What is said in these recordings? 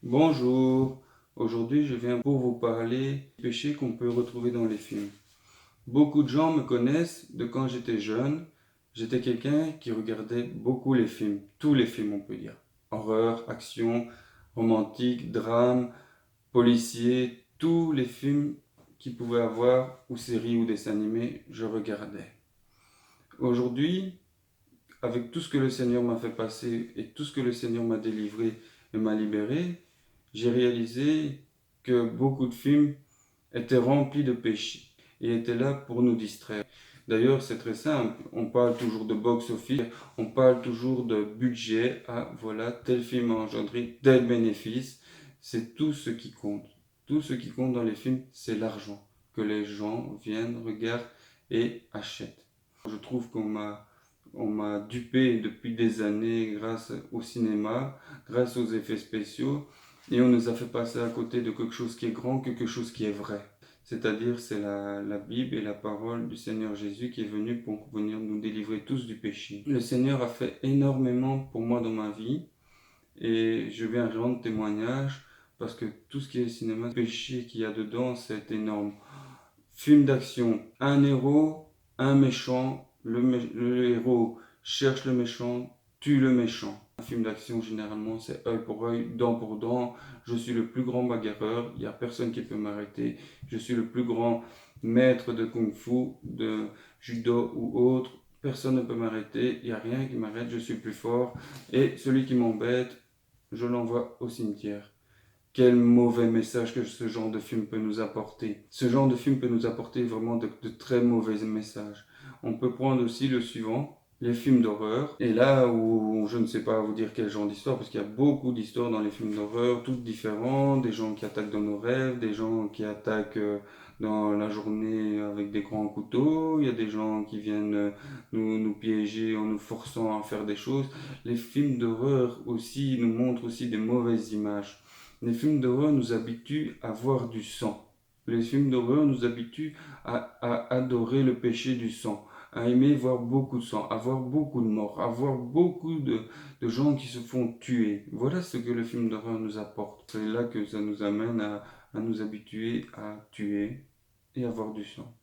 Bonjour, aujourd'hui je viens pour vous parler des péchés qu'on peut retrouver dans les films. Beaucoup de gens me connaissent de quand j'étais jeune. J'étais quelqu'un qui regardait beaucoup les films, tous les films on peut dire. Horreur, action, romantique, drame, policier, tous les films qu'il pouvait avoir, ou séries ou dessins animés, je regardais. Aujourd'hui, avec tout ce que le Seigneur m'a fait passer et tout ce que le Seigneur m'a délivré et m'a libéré, j'ai réalisé que beaucoup de films étaient remplis de péchés et étaient là pour nous distraire. D'ailleurs, c'est très simple, on parle toujours de box-office, on parle toujours de budget, ah voilà, tel film a engendré tel bénéfice, c'est tout ce qui compte. Tout ce qui compte dans les films, c'est l'argent que les gens viennent, regardent et achètent. Je trouve qu'on m'a dupé depuis des années grâce au cinéma, grâce aux effets spéciaux, et on nous a fait passer à côté de quelque chose qui est grand, quelque chose qui est vrai. C'est-à-dire, c'est la Bible et la parole du Seigneur Jésus qui est venu pour venir nous délivrer tous du péché. Le Seigneur a fait énormément pour moi dans ma vie, et je viens rendre témoignage parce que tout ce qui est cinéma, le péché qu'il y a dedans, c'est énorme. Film d'action, un héros, un méchant, le héros cherche le méchant, tue le méchant. Un film d'action, généralement, c'est œil pour œil, dent pour dent. Je suis le plus grand bagarreur, il n'y a personne qui peut m'arrêter. Je suis le plus grand maître de kung-fu, de judo ou autre. Personne ne peut m'arrêter, il n'y a rien qui m'arrête, je suis plus fort. Et celui qui m'embête, je l'envoie au cimetière. Quel mauvais message que ce genre de film peut nous apporter. Ce genre de film peut nous apporter vraiment de très mauvais messages. On peut prendre aussi le suivant, les films d'horreur. Et là où je ne sais pas vous dire quel genre d'histoire, parce qu'il y a beaucoup d'histoires dans les films d'horreur, toutes différentes, des gens qui attaquent dans nos rêves, des gens qui attaquent dans la journée avec des grands couteaux, il y a des gens qui viennent nous piéger en nous forçant à faire des choses. Les films d'horreur aussi nous montrent aussi des mauvaises images. Les films d'horreur nous habituent à voir du sang. Les films d'horreur nous habituent à adorer le péché du sang, à aimer voir beaucoup de sang, à voir beaucoup de morts, à voir beaucoup de gens qui se font tuer. Voilà ce que le film d'horreur nous apporte. C'est là que ça nous amène à nous habituer à tuer et à voir du sang.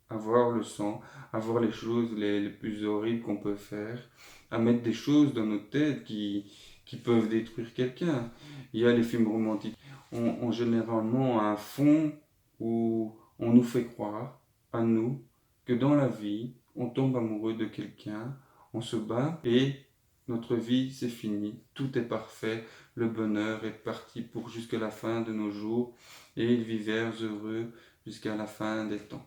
À voir le sang, à voir les choses les plus horribles qu'on peut faire, à mettre des choses dans notre tête qui peuvent détruire quelqu'un. Il y a les films romantiques. On généralement un fond où on nous fait croire, à nous, que dans la vie, on tombe amoureux de quelqu'un, on se bat et notre vie, c'est fini. Tout est parfait. Le bonheur est parti pour jusqu'à la fin de nos jours et ils vivèrent heureux jusqu'à la fin des temps.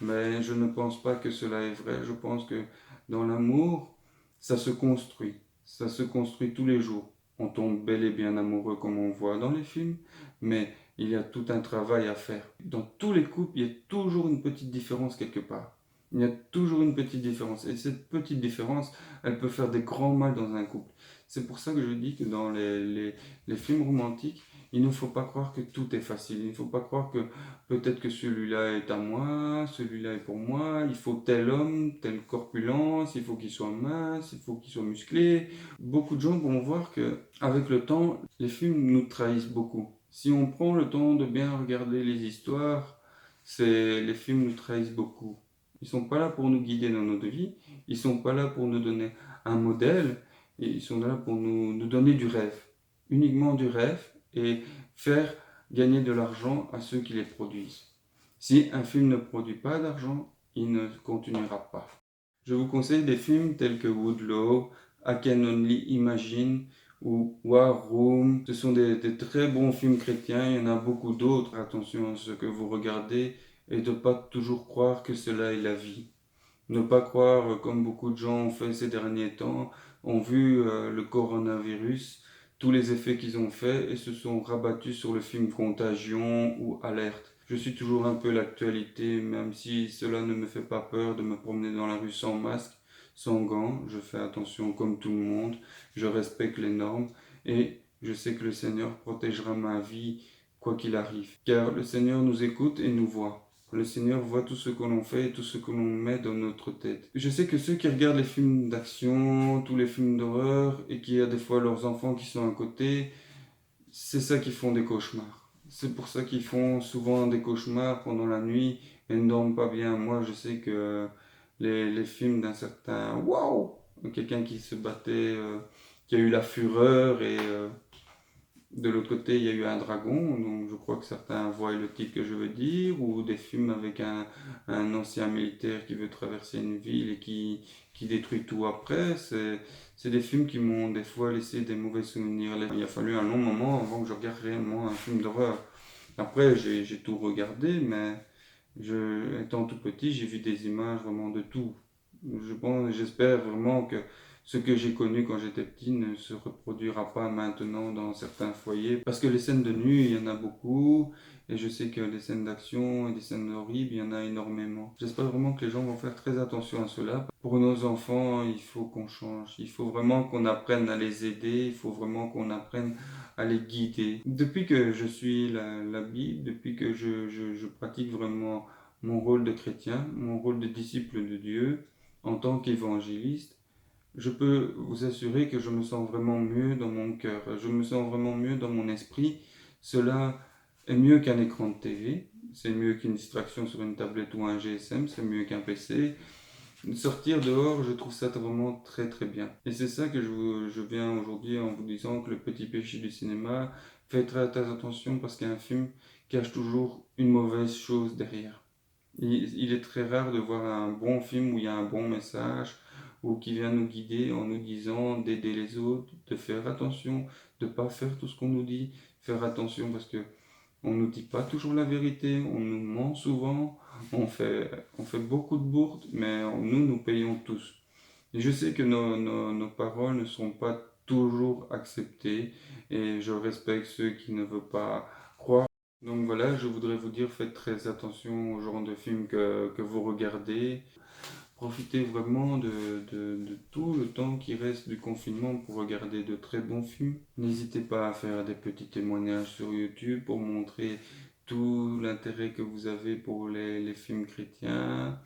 Mais je ne pense pas que cela est vrai. Je pense que dans l'amour, ça se construit. Ça se construit tous les jours. On tombe bel et bien amoureux comme on voit dans les films, mais il y a tout un travail à faire. Dans tous les couples, il y a toujours une petite différence quelque part. Il y a toujours une petite différence. Et cette petite différence, elle peut faire des grands mal dans un couple. C'est pour ça que je dis que dans les films romantiques, il ne faut pas croire que tout est facile. Il ne faut pas croire que peut-être que celui-là est à moi, celui-là est pour moi, il faut tel homme, telle corpulence, il faut qu'il soit mince, il faut qu'il soit musclé. Beaucoup de gens vont voir que avec le temps, les films nous trahissent beaucoup. Si on prend le temps de bien regarder les histoires, les films nous trahissent beaucoup. Ils sont pas là pour nous guider dans notre vie, ils sont pas là pour nous donner un modèle, et ils sont là pour nous donner du rêve, uniquement du rêve, et faire gagner de l'argent à ceux qui les produisent. Si un film ne produit pas d'argent, il ne continuera pas. Je vous conseille des films tels que Woodlaw, I Can Only Imagine ou War Room. Ce sont des très bons films chrétiens, il y en a beaucoup d'autres. Attention à ce que vous regardez et de ne pas toujours croire que cela est la vie. Ne pas croire, comme beaucoup de gens ont fait ces derniers temps, ont vu le coronavirus, tous les effets qu'ils ont fait et se sont rabattus sur le film Contagion ou Alerte. Je suis toujours un peu l'actualité, même si cela ne me fait pas peur de me promener dans la rue sans masque, sans gants. Je fais attention comme tout le monde, je respecte les normes et je sais que le Seigneur protégera ma vie quoi qu'il arrive. Car le Seigneur nous écoute et nous voit. Le Seigneur voit tout ce que l'on fait et tout ce que l'on met dans notre tête. Je sais que ceux qui regardent les films d'action, tous les films d'horreur, et qui a des fois leurs enfants qui sont à côté, c'est ça qui font des cauchemars. C'est pour ça qu'ils font souvent des cauchemars pendant la nuit et ne dorment pas bien. Moi, je sais que les films d'un certain waouh, quelqu'un qui se battait, qui a eu la fureur et de l'autre côté, il y a eu un dragon, donc je crois que certains voient le titre que je veux dire, ou des films avec un ancien militaire qui veut traverser une ville et qui détruit tout après. C'est des films qui m'ont des fois laissé des mauvais souvenirs. Il a fallu un long moment avant que je regarde réellement un film d'horreur. Après, j'ai tout regardé, mais étant tout petit, j'ai vu des images vraiment de tout. J'espère vraiment que ce que j'ai connu quand j'étais petit ne se reproduira pas maintenant dans certains foyers. Parce que les scènes de nuit, il y en a beaucoup. Et je sais que les scènes d'action et des scènes horribles, il y en a énormément. J'espère vraiment que les gens vont faire très attention à cela. Pour nos enfants, il faut qu'on change. Il faut vraiment qu'on apprenne à les aider. Il faut vraiment qu'on apprenne à les guider. Depuis que je suis la Bible, depuis que je pratique vraiment mon rôle de chrétien, mon rôle de disciple de Dieu, en tant qu'évangéliste, je peux vous assurer que je me sens vraiment mieux dans mon cœur, je me sens vraiment mieux dans mon esprit. Cela est mieux qu'un écran de TV, c'est mieux qu'une distraction sur une tablette ou un GSM, c'est mieux qu'un PC. Sortir dehors, je trouve ça vraiment très très bien. Et c'est ça que je viens aujourd'hui en vous disant que le petit péché du cinéma, faites très attention parce qu'un film cache toujours une mauvaise chose derrière. Il est très rare de voir un bon film où il y a un bon message ou qui vient nous guider en nous disant d'aider les autres, de faire attention, de ne pas faire tout ce qu'on nous dit, faire attention parce que on ne nous dit pas toujours la vérité, on nous ment souvent, on fait beaucoup de bourdes, mais nous payons tous. Et je sais que nos paroles ne sont pas toujours acceptées et je respecte ceux qui ne veulent pas croire. Donc voilà, je voudrais vous dire, faites très attention au genre de films que vous regardez. Profitez vraiment de tout le temps qui reste du confinement pour regarder de très bons films. N'hésitez pas à faire des petits témoignages sur YouTube pour montrer tout l'intérêt que vous avez pour les films chrétiens.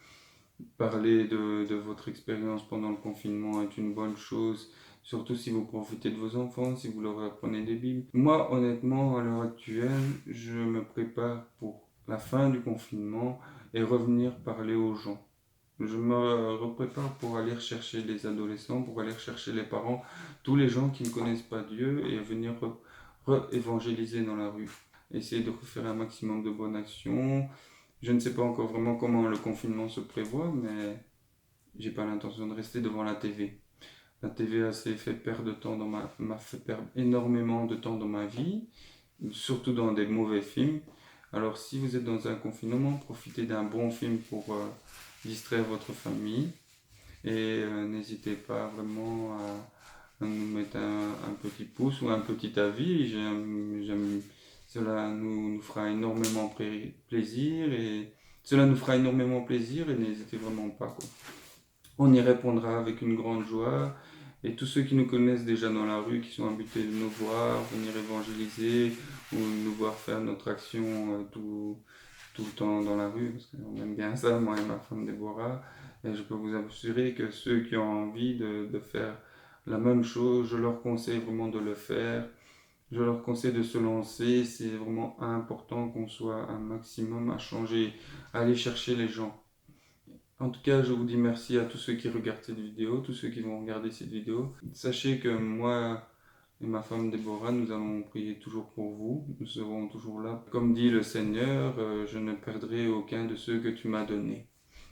Parler de votre expérience pendant le confinement est une bonne chose, surtout si vous profitez de vos enfants, si vous leur apprenez des Bibles. Moi, honnêtement, à l'heure actuelle, je me prépare pour la fin du confinement et revenir parler aux gens. Je me reprépare pour aller rechercher les adolescents, pour aller rechercher les parents, tous les gens qui ne connaissent pas Dieu et venir évangéliser dans la rue. Essayer de faire un maximum de bonnes actions. Je ne sais pas encore vraiment comment le confinement se prévoit, mais j'ai pas l'intention de rester devant la TV. La TV a fait perdre de temps m'a fait perdre énormément de temps dans ma vie, surtout dans des mauvais films. Alors si vous êtes dans un confinement, profitez d'un bon film pour distraire votre famille et n'hésitez pas vraiment à nous mettre un petit pouce ou un petit avis. Cela nous fera énormément plaisir et cela nous fera énormément plaisir et n'hésitez vraiment pas, quoi. On y répondra avec une grande joie. Et tous ceux qui nous connaissent déjà dans la rue, qui sont habités de nous voir, venir évangéliser ou nous voir faire notre action tout le temps dans la rue, parce qu'on aime bien ça, moi et ma femme Déborah. Et je peux vous assurer que ceux qui ont envie de faire la même chose, je leur conseille vraiment de le faire. Je leur conseille de se lancer. C'est vraiment important qu'on soit un maximum à changer, à aller chercher les gens. En tout cas, je vous dis merci à tous ceux qui regardent cette vidéo, tous ceux qui vont regarder cette vidéo. Sachez que moi et ma femme Déborah, nous allons prier toujours pour vous. Nous serons toujours là. Comme dit le Seigneur, je ne perdrai aucun de ceux que tu m'as donnés.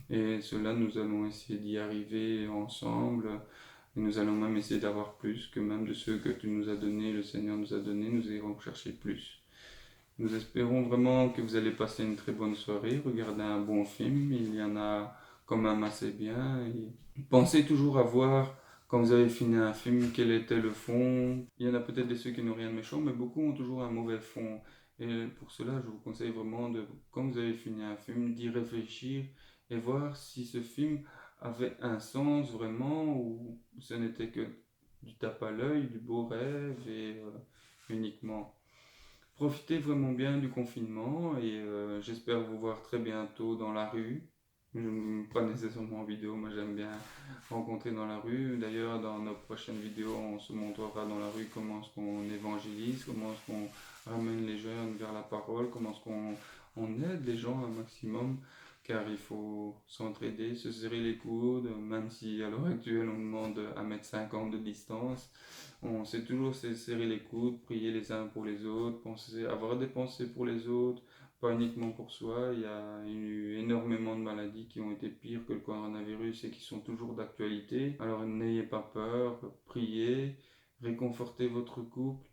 Et cela, nous allons essayer d'y arriver ensemble. Et nous allons même essayer d'avoir plus que même de ceux que tu nous as donnés, le Seigneur nous a donnés. Nous irons chercher plus. Nous espérons vraiment que vous allez passer une très bonne soirée, regarder un bon film, il y en a quand même assez bien. Et pensez toujours à voir, quand vous avez fini un film, quel était le fond. Il y en a peut-être ceux qui n'ont rien de méchant, mais beaucoup ont toujours un mauvais fond. Et pour cela, je vous conseille vraiment, quand vous avez fini un film, d'y réfléchir et voir si ce film avait un sens vraiment ou ce n'était que du tape à l'œil, du beau rêve et uniquement. Profitez vraiment bien du confinement et j'espère vous voir très bientôt dans la rue. Pas nécessairement en vidéo, moi j'aime bien rencontrer dans la rue. D'ailleurs, dans nos prochaines vidéos, on se montrera dans la rue comment est-ce qu'on évangélise, comment est-ce qu'on ramène les jeunes vers la parole, comment est-ce qu'on aide les gens un maximum, car il faut s'entraider, se serrer les coudes, même si à l'heure actuelle on demande 1,50 m de distance. On sait toujours se serrer les coudes, prier les uns pour les autres, penser, avoir des pensées pour les autres, pas uniquement pour soi. Il y a eu énormément de maladies qui ont été pires que le coronavirus et qui sont toujours d'actualité. Alors n'ayez pas peur, priez, réconfortez votre couple,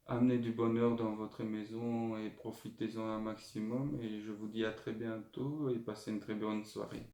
amenez du bonheur dans votre maison et profitez-en un maximum. Et je vous dis à très bientôt et passez une très bonne soirée.